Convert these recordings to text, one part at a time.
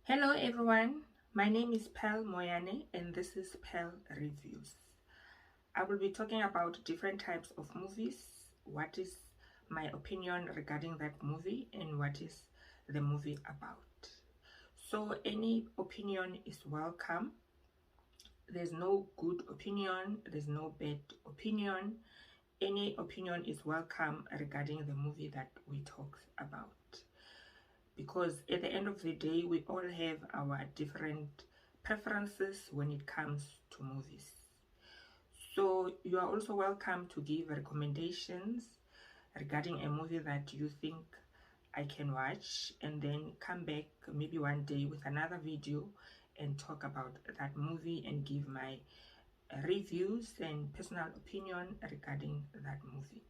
Hello everyone, my name is Pearl Moyane and this is Pearl Reviews. I will be talking about different types of movies, what is my opinion regarding that movie and what is the movie about. So any opinion is welcome. There's no good opinion, there's no bad opinion. Any opinion is welcome regarding the movie that we talk about. Because at the end of the day, we all have our different preferences when it comes to movies. So you are also welcome to give recommendations regarding a movie that you think I can watch, and then come back maybe one day with another video and talk about that movie and give my reviews and personal opinion regarding that movie.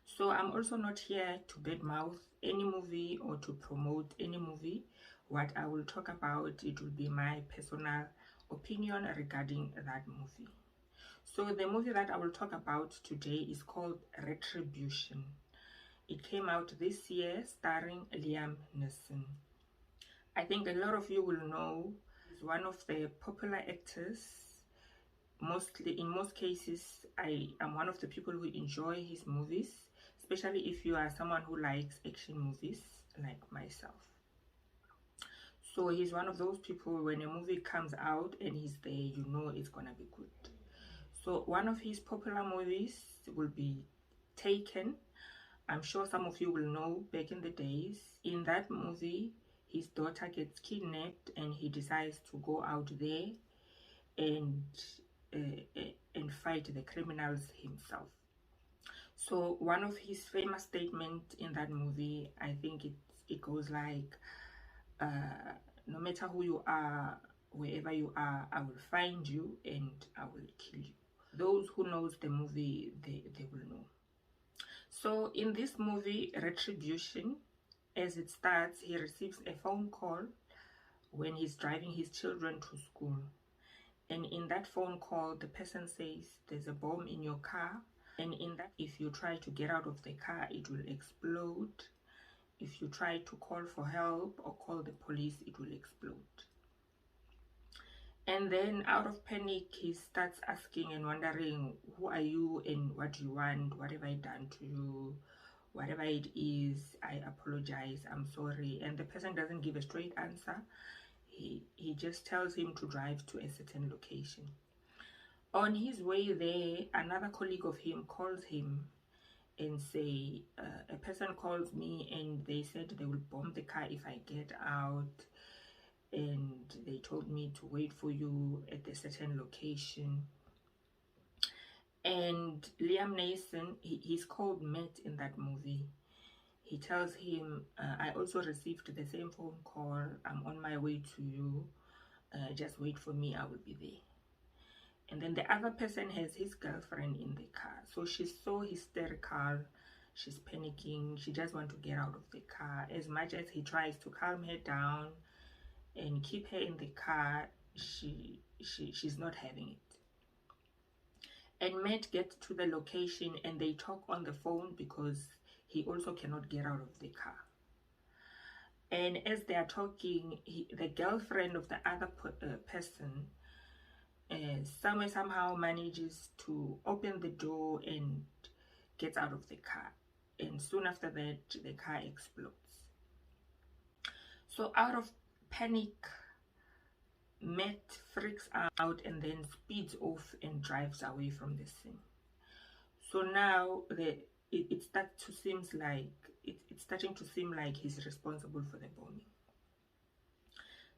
So I'm also not here to badmouth any movie or to promote any movie. What I will talk about, it will be my personal opinion regarding that movie. So the movie that I will talk about today is called Retribution. It came out this year, starring Liam Neeson. I think a lot of you will know he's one of the popular actors. In most cases, I am one of the people who enjoy his movies, especially if you are someone who likes action movies like myself. So he's one of those people, when a movie comes out and he's there, you know it's gonna be good. So one of his popular movies will be Taken. I'm sure some of you will know, back in the days. In that movie, his daughter gets kidnapped and he decides to go out there and fight the criminals himself. So one of his famous statements in that movie, I think it goes like, no matter who you are, wherever you are, I will find you and I will kill you. Those who knows the movie, they will know. So in this movie, Retribution, as it starts, he receives a phone call when he's driving his children to school. And in that phone call, the person says there's a bomb in your car, and in that, if you try to get out of the car, it will explode. If you try to call for help or call the police, it will explode. And then out of panic, he starts asking and wondering, who are you and what do you want? What have I done to you? Whatever it is, I apologize, I'm sorry. And the person doesn't give a straight answer. He just tells him to drive to a certain location. On his way there, another colleague of him calls him and say, a person calls me and they said they will bomb the car if I get out, and they told me to wait for you at a certain location. And Liam Neeson, he's called Matt in that movie. He tells him, I also received the same phone call, I'm on my way to you, just wait for me, I will be there. And then the other person has his girlfriend in the car. So she's so hysterical, she's panicking, she just wants to get out of the car. As much as he tries to calm her down and keep her in the car, she's not having it. And Matt gets to the location and they talk on the phone because he also cannot get out of the car. And as they are talking, the girlfriend of the other person somehow manages to open the door and gets out of the car. And soon after that, the car explodes. So out of panic, Matt freaks out and then speeds off and drives away from the scene. So now it's starting to seem like he's responsible for the bombing.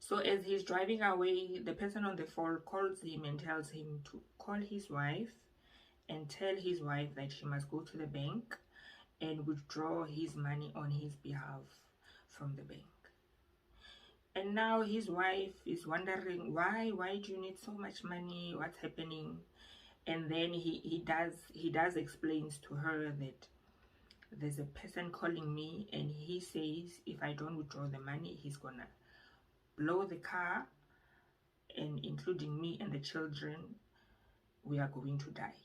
So as he's driving away, the person on the phone calls him and tells him to call his wife and tell his wife that she must go to the bank and withdraw his money on his behalf from the bank. And now his wife is wondering, why do you need so much money? What's happening? And then he does explains to her that there's a person calling me and he says if I don't withdraw the money, he's gonna blow the car, and including me and the children, we are going to die.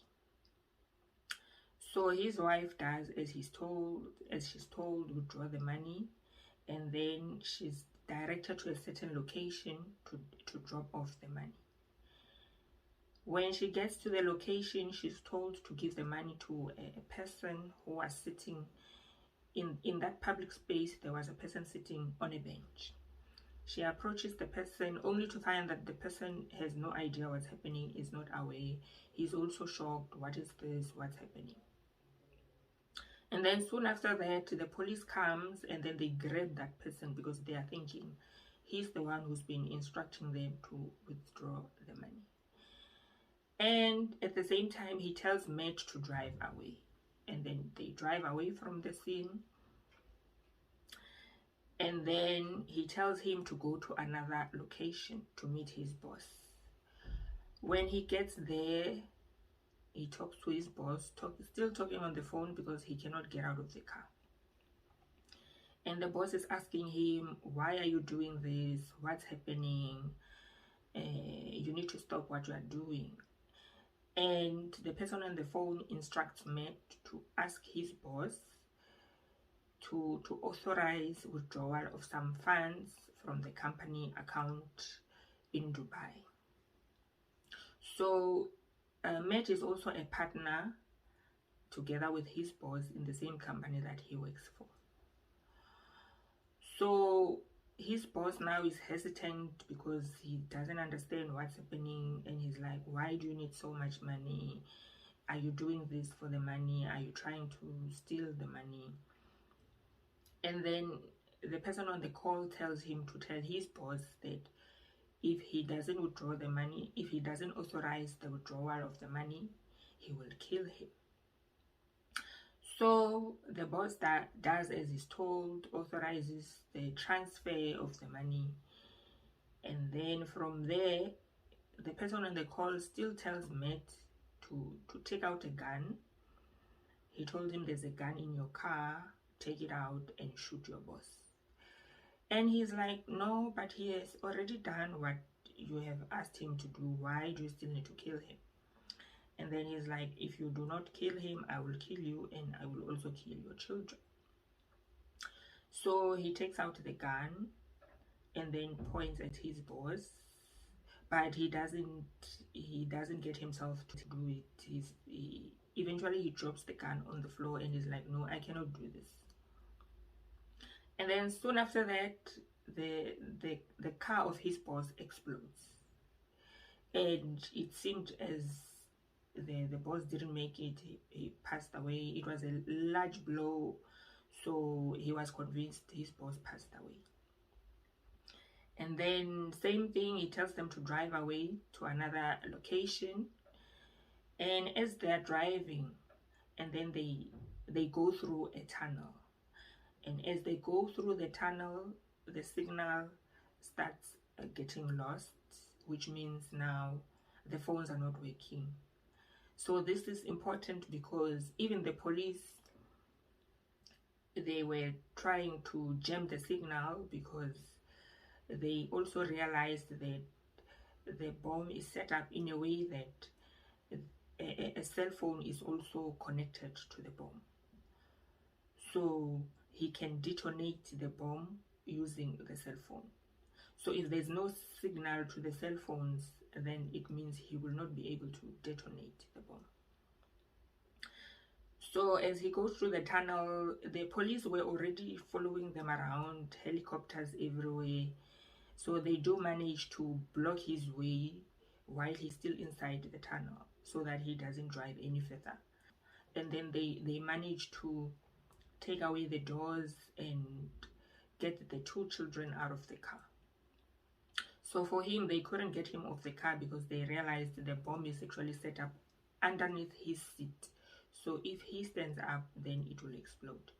So his wife does as she's told, withdraw the money, and then she's direct her to a certain location to drop off the money. When she gets to the location, she's told to give the money to a person who was sitting in that public space. There was a person sitting on a bench. She approaches the person only to find that the person has no idea what's happening, is not aware. He's also shocked. What is this? What's happening? And then soon after that, the police comes and then they grab that person because they are thinking he's the one who's been instructing them to withdraw the money. And at the same time, he tells Matt to drive away. And then they drive away from the scene. And then he tells him to go to another location to meet his boss. When he gets there, he talks to his boss, still talking on the phone because he cannot get out of the car. And the boss is asking him, why are you doing this? What's happening? You need to stop what you are doing. And the person on the phone instructs Matt to ask his boss to authorize withdrawal of some funds from the company account in Dubai. So Matt is also a partner together with his boss in the same company that he works for. So his boss now is hesitant because he doesn't understand what's happening, and he's like, why do you need so much money? Are you doing this for the money? Are you trying to steal the money? And then the person on the call tells him to tell his boss that if he doesn't withdraw the money, if he doesn't authorize the withdrawal of the money, he will kill him. So the boss does as he's told, authorizes the transfer of the money. And then from there, the person on the call still tells Matt to take out a gun. He told him there's a gun in your car, take it out and shoot your boss. And he's like, no, but he has already done what you have asked him to do. Why do you still need to kill him? And then he's like, if you do not kill him, I will kill you and I will also kill your children. So he takes out the gun and then points at his boss, but he doesn't get himself to do it. Eventually he drops the gun on the floor and he's like, no, I cannot do this. And then soon after that, the car of his boss explodes. And it seemed as the boss didn't make it. He passed away. It was a large blow, so he was convinced his boss passed away. And then same thing, he tells them to drive away to another location. And as they're driving, and then they go through a tunnel. And as they go through the tunnel, the signal starts getting lost, which means now the phones are not working. So this is important because even the police, they were trying to jam the signal because they also realized that the bomb is set up in a way that a cell phone is also connected to the bomb. So he can detonate the bomb using the cell phone. So if there's no signal to the cell phones, then it means he will not be able to detonate the bomb. So as he goes through the tunnel, the police were already following them around, helicopters everywhere. So they do manage to block his way while he's still inside the tunnel so that he doesn't drive any further. And then they manage to take away the doors and get the two children out of the car. So for him, they couldn't get him off the car because they realized the bomb is actually set up underneath his seat. So if he stands up, then it will explode.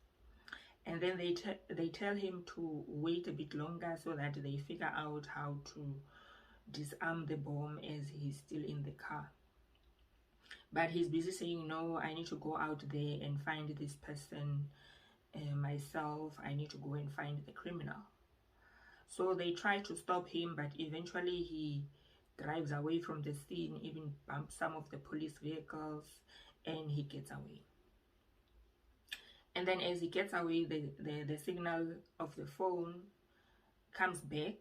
And then they tell him to wait a bit longer so that they figure out how to disarm the bomb as he's still in the car. But he's busy saying, no, I need to go out there and find this person myself. I need to go and find the criminal. So they try to stop him, but eventually he drives away from the scene, even bumps some of the police vehicles, and he gets away. And then as he gets away, the signal of the phone comes back,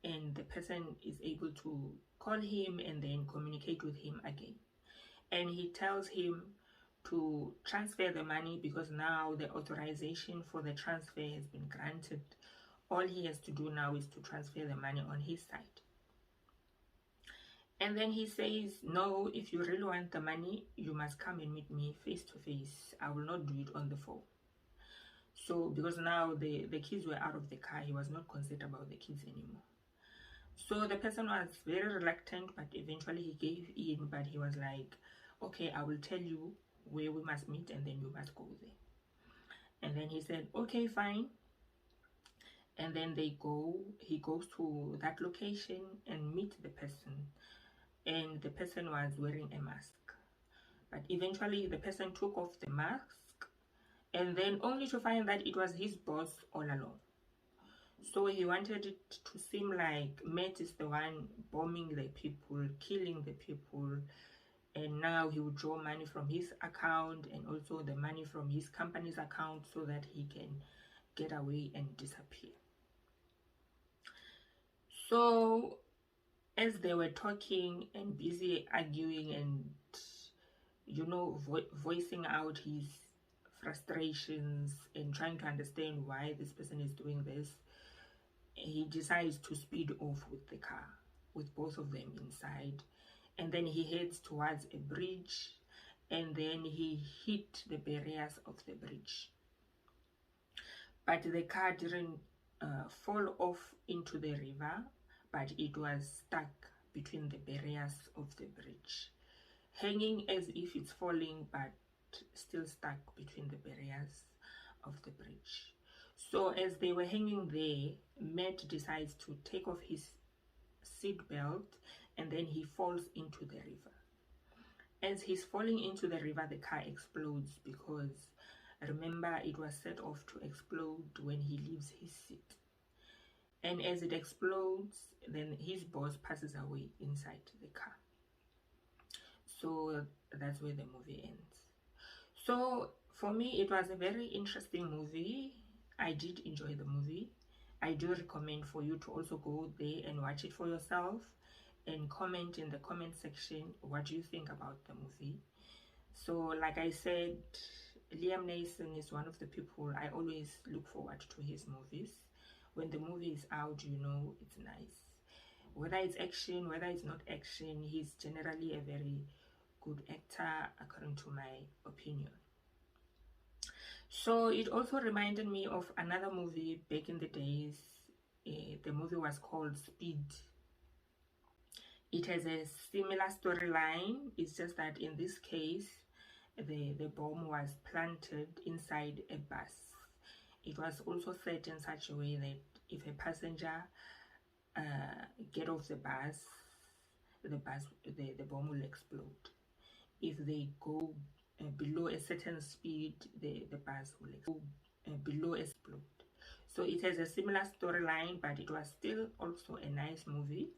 and the person is able to call him and then communicate with him again. And he tells him to transfer the money because now the authorization for the transfer has been granted. All he has to do now is to transfer the money on his side. And then he says, no, if you really want the money, you must come and meet me face to face. I will not do it on the phone. So because now the kids were out of the car, he was not concerned about the kids anymore. So the person was very reluctant, but eventually he gave in. But he was like, okay, I will tell you where we must meet and then you must go there. And then he said, okay, fine. And then he goes to that location and meet the person. And the person was wearing a mask. But eventually the person took off the mask, and then only to find that it was his boss all along. So he wanted it to seem like Matt is the one bombing the people, killing the people, and now he would draw money from his account and also the money from his company's account so that he can get away and disappear. So as they were talking and busy arguing and, you know, voicing out his frustrations and trying to understand why this person is doing this, he decides to speed off with the car, with both of them inside. And then he heads towards a bridge, and then he hit the barriers of the bridge. But the car didn't fall off into the river, but it was stuck between the barriers of the bridge, hanging as if it's falling, but still stuck between the barriers of the bridge. So as they were hanging there, Matt decides to take off his seat belt, and then he falls into the river. As he's falling into the river, the car explodes because, remember, it was set off to explode when he leaves his seat. And as it explodes, then his boss passes away inside the car. So that's where the movie ends. So for me, it was a very interesting movie. I did enjoy the movie. I do recommend for you to also go there and watch it for yourself and comment in the comment section what you think about the movie. So like I said, Liam Neeson is one of the people I always look forward to his movies. When the movie is out, you know, it's nice. Whether it's action, whether it's not action, he's generally a very good actor according to my opinion. So it also reminded me of another movie back in the days. The movie was called Speed. It has a similar storyline. It's just that in this case, the bomb was planted inside a bus. It was also set in such a way that if a passenger get off the bomb will explode. If they go below a certain speed, the bus will explode. So it has a similar storyline, but it was still also a nice movie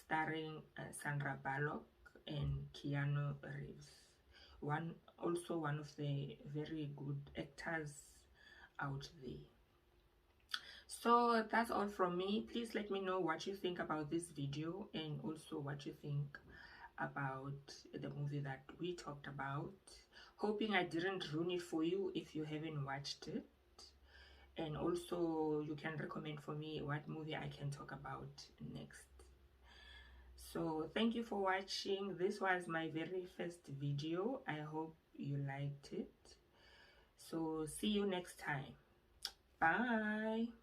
starring Sandra Bullock and Keanu Reeves. One of the very good actors out there. So that's all from me. Please let me know what you think about this video and also what you think about the movie that we talked about. Hoping I didn't ruin it for you if you haven't watched it. And also you can recommend for me what movie I can talk about next. So thank you for watching. This was my very first video. I hope you liked it. So see you next time. Bye.